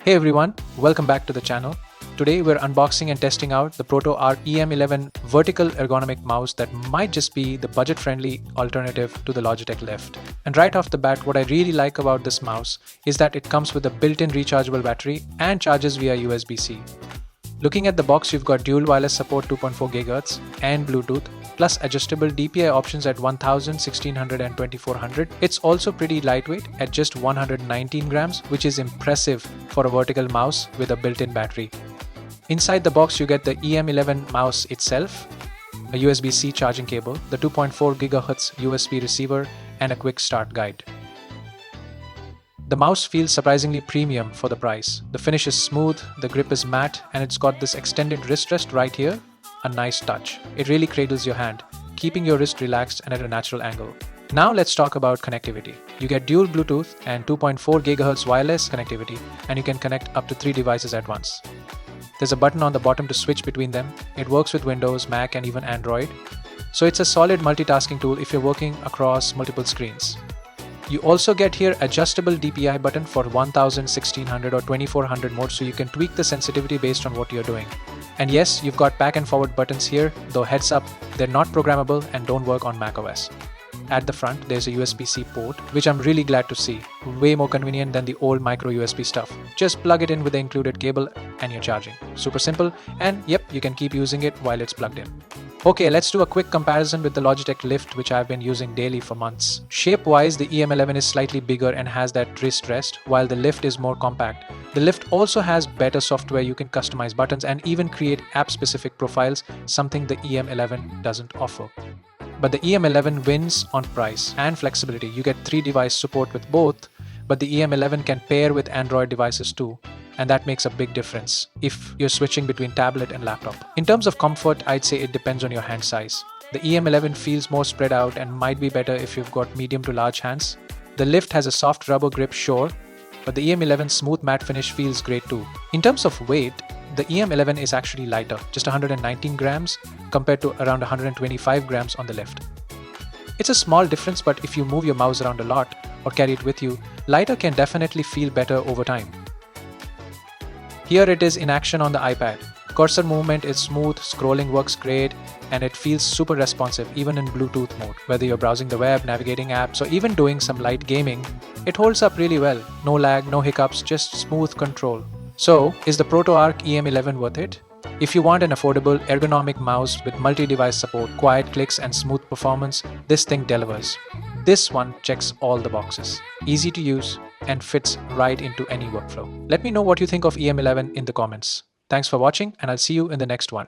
Hey everyone, welcome back to the channel. Today we're unboxing and testing out the ProtoArc EM11 vertical ergonomic mouse that might just be the budget-friendly alternative to the Logitech Lift. And right off the bat, what I really like about this mouse is that it comes with a built-in rechargeable battery and charges via USB-C. Looking at the box, you've got dual wireless support 2.4 GHz and Bluetooth, plus adjustable DPI options at 1000, 1600 and 2400. It's also pretty lightweight at just 119 grams, which is impressive for a vertical mouse with a built-in battery. Inside the box, you get the EM11 mouse itself, a USB-C charging cable, the 2.4 GHz USB receiver, and a quick start guide. The mouse feels surprisingly premium for the price. The finish is smooth, the grip is matte, and it's got this extended wrist rest right here. A nice touch. It really cradles your hand, keeping your wrist relaxed and at a natural angle. Now let's talk about connectivity. You get dual Bluetooth and 2.4 GHz wireless connectivity, and you can connect up to 3 devices at once. There's a button on the bottom to switch between them. It works with Windows, Mac, and even Android. So it's a solid multitasking tool if you're working across multiple screens. You also get here adjustable DPI button for 1000, 1600 or 2400 mode, so you can tweak the sensitivity based on what you're doing. And yes, you've got back and forward buttons here, though heads up, they're not programmable and don't work on macOS. At the front, there's a USB-C port, which I'm really glad to see. Way more convenient than the old micro USB stuff. Just plug it in with the included cable and you're charging. Super simple, and yep, you can keep using it while it's plugged in. Okay, let's do a quick comparison with the Logitech Lift, which I've been using daily for months. Shape-wise, the EM11 is slightly bigger and has that wrist rest, while the Lift is more compact. The Lift also has better software. You can customize buttons and even create app-specific profiles, something the EM11 doesn't offer. But the EM11 wins on price and flexibility. You get 3-device support with both, but the EM11 can pair with Android devices too. And that makes a big difference if you're switching between tablet and laptop. In terms of comfort, I'd say it depends on your hand size. The EM11 feels more spread out and might be better if you've got medium to large hands. The Lift has a soft rubber grip, sure, but the EM11's smooth matte finish feels great too. In terms of weight, the EM11 is actually lighter, just 119 grams compared to around 125 grams on the Lift. It's a small difference, but if you move your mouse around a lot or carry it with you, lighter can definitely feel better over time. Here it is in action on the iPad. Cursor movement is smooth, scrolling works great, and it feels super responsive even in Bluetooth mode. Whether you're browsing the web, navigating apps, or even doing some light gaming, it holds up really well. No lag, no hiccups, just smooth control. So, is the ProtoArc EM11 worth it? If you want an affordable, ergonomic mouse with multi-device support, quiet clicks, and smooth performance, this thing delivers. This one checks all the boxes. Easy to use and fits right into any workflow. Let me know what you think of EM11 in the comments. Thanks for watching, and I'll see you in the next one.